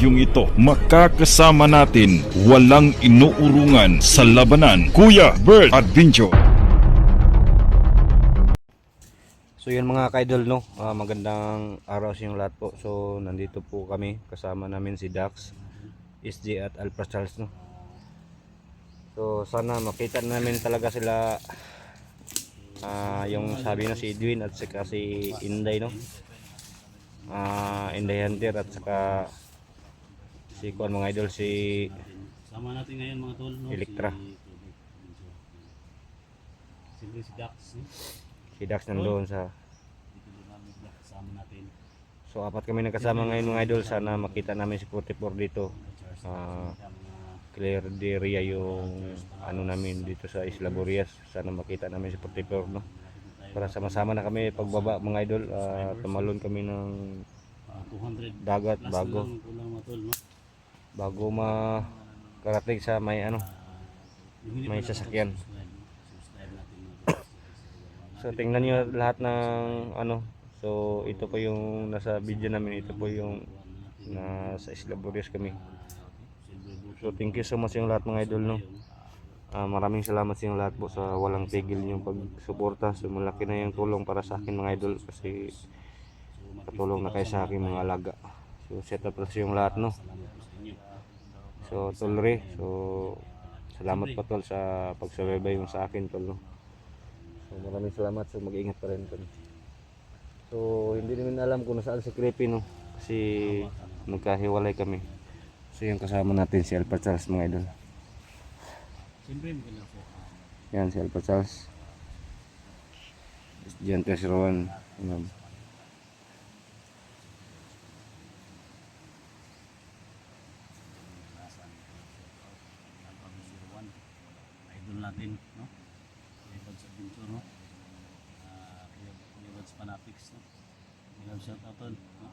bidyong ito, makakasama natin walang inuurungan sa labanan, Kuya Bert Adventure. So yun mga ka-idol, no, magandang araw sa inyong lahat po. So nandito po kami, kasama namin si Dax, SJ at Alpha Charles, no. So sana makita namin talaga sila, yung sabi na si Edwin at saka si Inday, no, Inday Hunter at saka si Kuan mga idol, si Sama natin ngayon mga tol, no? Electra. Siyempre si Dax, no? Si Dax nandoon sa. Dito din namin kasama natin. So apat kami nagkasama ngayon mga idol, sana makita namin si 44 dito. Clear the area yung ano namin dito sa Isla Burias, sana makita namin si 44, no, para sama-sama na kami pagbaba mga idol. Tumalon kami ng 200 dagat plus bago na lang kulang mga tol, no? bago makarating sa may ano, Yung hindi may pa sasakyan. subscribe natin mga tol. So tingnan nyo lahat ng ano. So ito po yung nasa video namin, ito po yung nasa Isla Burias kami. So thank you so much yung lahat mga idol, no. Maraming salamat sa inyo lahat po sa walang tigil yung pagsuporta. So malaki na yung tulong para sa akin mga idol, kasi patulong na kayo sa akin mga alaga. So set up lang yung lahat, no. So tol so salamat pa tol sa pagsubaybay yung sa akin tol, no. So maraming salamat. So mag-ingat pa rin tol. So hindi namin alam kung nasaan si Creepy, no, kasi nagkahiwalay kami. So yung kasama natin si Alpha Charles mga idol. Siyempre maganda po. Yan si Alpha Charles. Diyan si Rowan. Idol natin, no? Kuya Adventure, no? Kuya Bads Panapix, no? Bigyan shout out tol, no?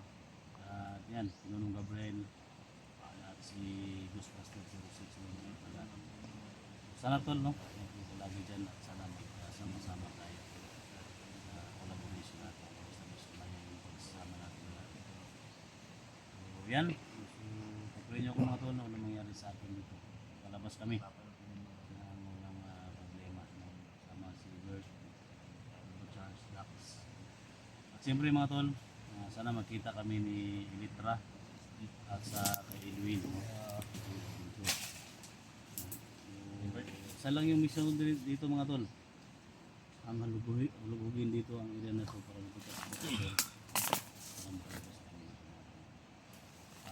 At yan, Pinunong Gabriel at si Ghostbuster 06, no? Sana tol, no? Yan po lagi dyan at sana sama-sama tayo sa collaboration natin. Basta gusto na yung pagsasama natin lahat. So yan, pag-pray nyo ko mga tol, ano mangyari sa akin dito. Palabas kami ng problema, no? Sama si Bert, Charles, Dax. At siyempre mga tol, sana makita kami ni Electra at sa kay Edwin, no? Isa lang yung mission dito mga tol, ang halugugin dito ang area na ito para makita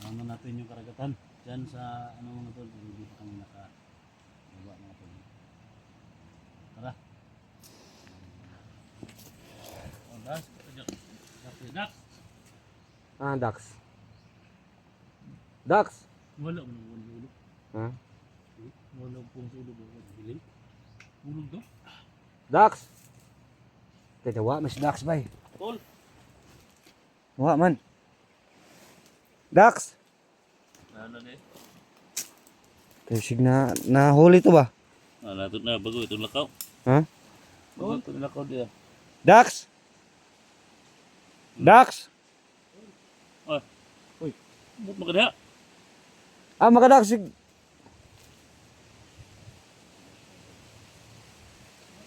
ano natin yung karagatan dyan sa ano mga tol, dito kami nakababa mga tol. Tara. Dax. Dax. Dax. Wala mo nang ulo. Ha? Wala pong ulo ba? Bilin? Ulog to? Dax. Tatawa mas Dax bay. Tol. Wa man. Dax. Ano na eh? Kasi na huli to ba? Natot na bago itong lakaw. Ha? Bago itong lakaw dia. Dax. Dax. Ay. Uy. Ba't makadha? Makadax.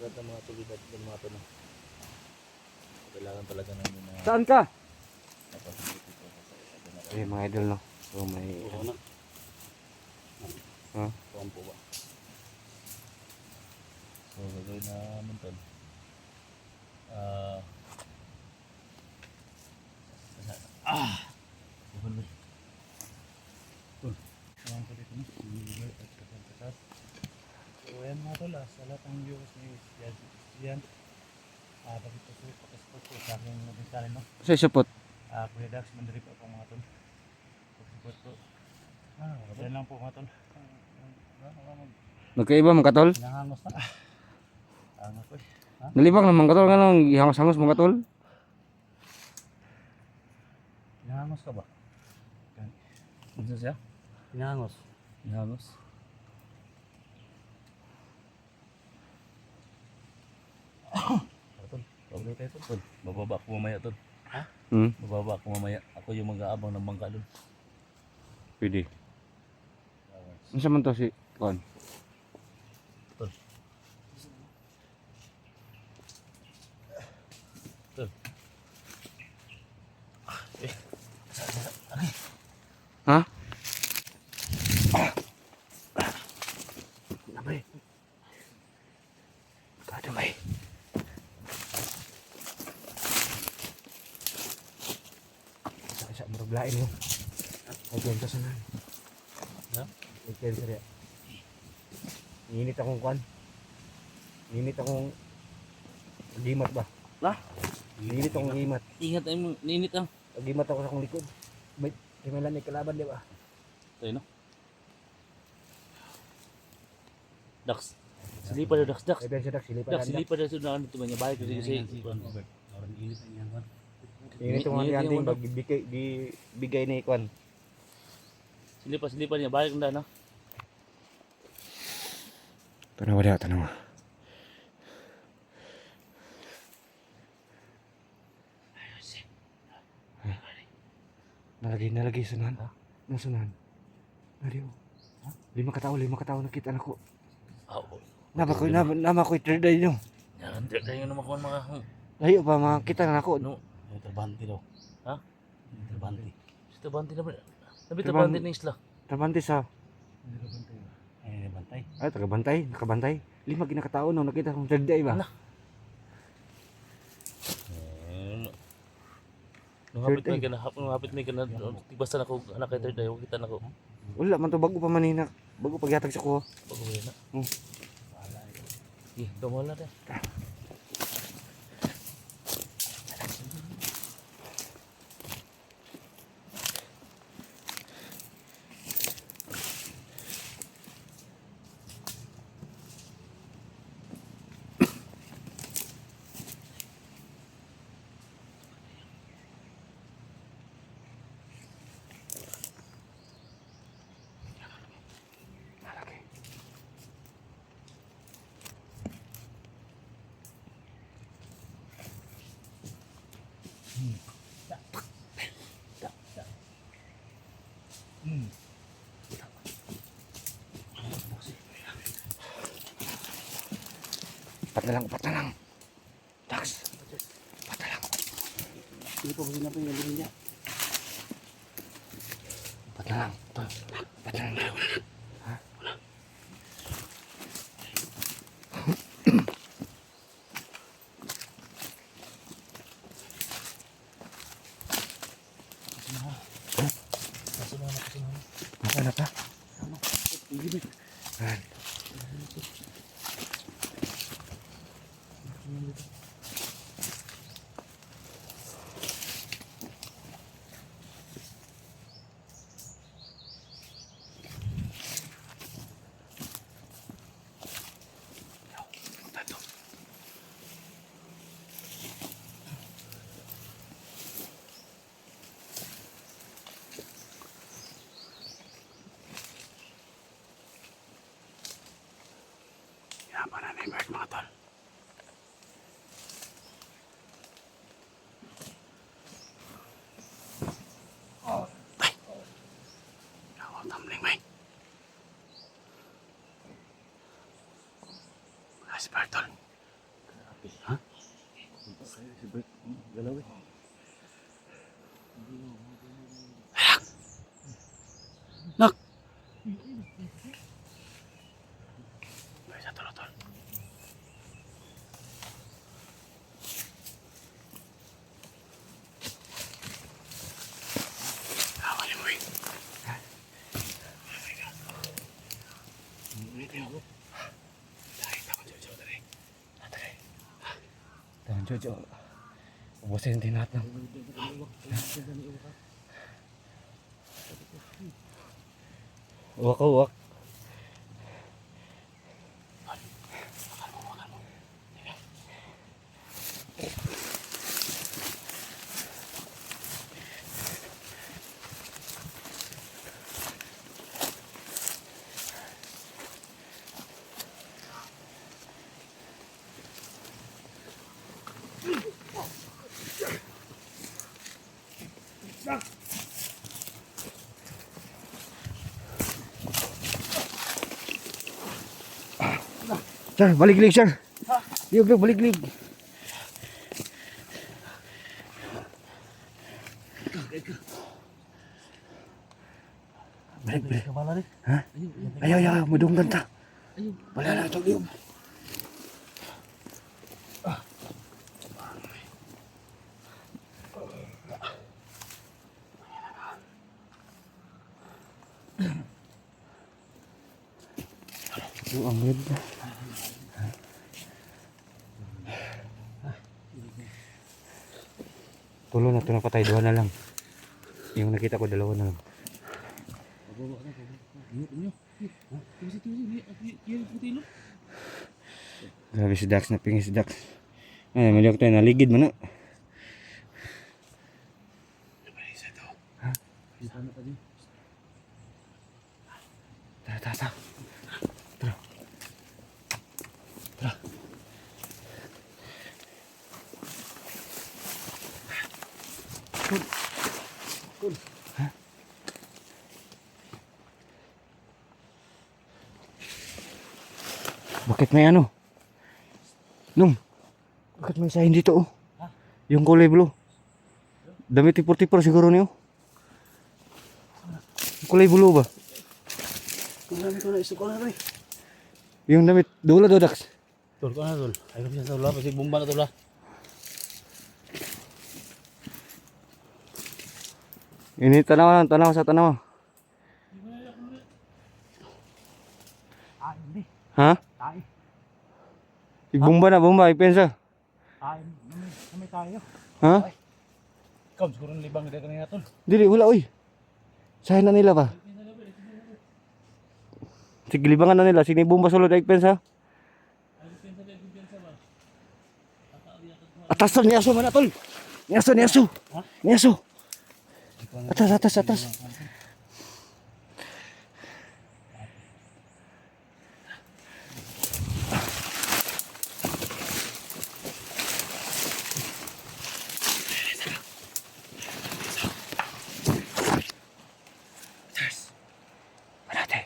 Ganda mga tulidad ng mga tuno. Kailangan talaga namin na Saan ka? napasipit ito sa Eh mga idol, no. So may na. ha? Tuwan po ba? So gagawin namin ito. Bukan ba? Tol. Tuwan po dito, no? Nililigay at katas. So ayan mga tol, sa lahat ng viewers ni Sian. Bakit po pakasupot po sa aking nabing channel, no? Sa support. Kuya Dax, mandiri po mga tol. Pakasupot po. Yan lang po mga tol. Magkaiba mga katol. Nahangos na. Hangos po. Nalibang naman katol, ganun ihangos-hangos mga katol. Nahangos ka ba? Ano siya? Nahangos. Nahangos. Tol, okay tayo tol. Bababa ako mamaya tol. Ha? Bababa ako mamaya. Ako yung mag-aabang ng bangka doon. Pwede. Ano man to si Kon? Ha? Damay. Kadamay. Sa maruglain mo. Okay, ka sana. Ha? Okay, sir. Init akong kwan. Init akong gimat ba? Lah? Init akong gimat. Ingat ay mo, ninit ang. Gimat ako sa akong likod. Wait, kailan may kalaban di ba? Tayo no? Dax. Silipa na Dax. Ay, ben siya dak, silipan Dax, na. silipa na siya na ano ito ba niya. Balik kasi. Init akong Init anting yung bag bigay ni kwan. Silipa niya. Balik na no? Tanawa dia, tanawa. Nalagi sunan. Nasunan. Nariyo. Lima katao nakita nako. Oo. Nama ko i-trade day nyo. Yan, tayo naman ko mga. Layo pa makita na ako. No. Trabante daw. Ha? Trabante. Si Trabante na ba? Nabi Trabante. Trabante na isla. Trabante sa Bantay. tagabantay, nakabantay. Lima ginakatao no nakita kong trade day ba? Ano? Nung hapit may ka na, basta na ko, anak kay third day, kita na ko. Wala man to bago pa manina. Bago pagyatag sa ko. Pag-uwi na. Hmm. Dumala na. Upat na lang. Dax. Upat na lang. Hindi pa kasi natin yung niya. Upat na lang. Upat na lang. Ha? Apa pa? Ayan. Apa na ni Bert mga tol? Ay! Ako tumbling bay. Si Bert tol. Ha? Si Bert galaw eh. Ayak! Nak! Bay sa tol. Tahan Jojo. Ubusin din natin. Uwak. Sir, balik-lig sir. Liog, balik-lig. Balik. Ha? Ayaw, madunggan ta. Wala na ito, liog. Ang ganda. Tulo na ito na patay, 2 na lang. Yung nakita ko 2 na lang. Grabe si Dax, napingin si Dax. Ay, maliok tayo, naligid mo na. Tara. Bakit may ano? Nung, bakit may sign dito oh? Yung kulay blue. Damit tipur-tipur siguro niyo. Kulay blue ba? Yung damit, dula do Dax. Tol, ko na tol. Ay ko sa tol, pasi bomba na tol. Ini tanaw sa tanaw. Hindi. Ha? Tay. Bomba, ipensa. Ay, may tayo. Ha? Ikaw siguro libang dito kanina tol. Dili, wala oy. Sahin na nila ba? Sige, libangan na nila. Sini bomba sulod ay pensa. Atas tol, niyaso man na tol. Niyaso. Ha? Niyaso. Atas. Manate.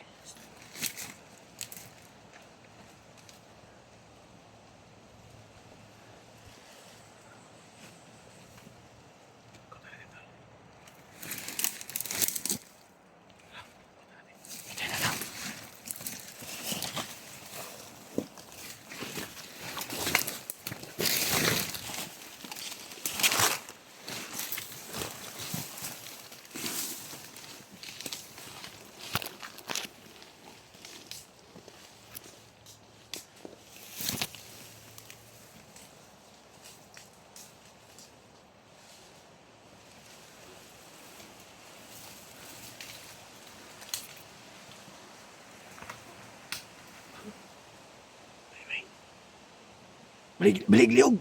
Balik liog.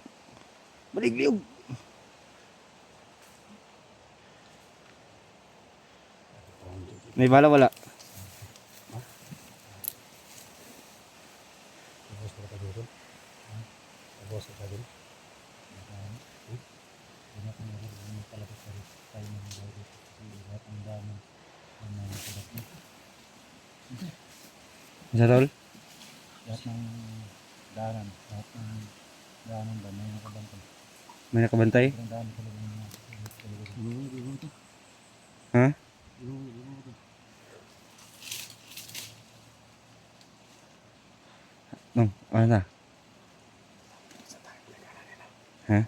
May bala wala. Isa tol? Lahat ng daanan ba may nakabantay. May nakabantay? Ang daan sa loob ng Ha? Nung, ano na? Ha?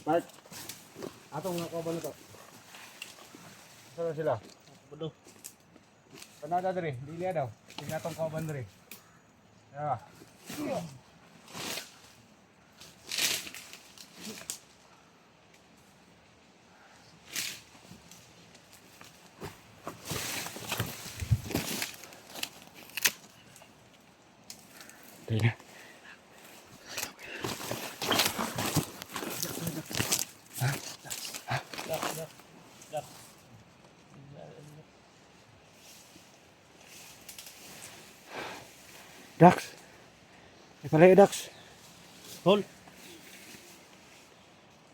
Mark, atong nga kauban na to. Saan sila? Bado. Panada diri, dili daw. Tingnan atong kauban diri. Ya. Dili. Dax. Ay pala Dax. Tol.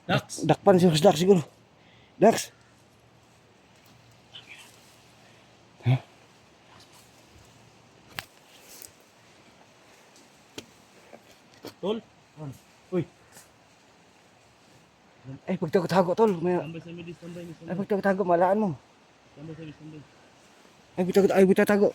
Dax. Dakpan si Dax siguro. Dax. Tol. Uy. Ay pagtago-tago tol. May Tambay sa midis, tambay. ay pagtago-tago malaan mo. Tambay sa midis, tambay. Ay pagtago-tago.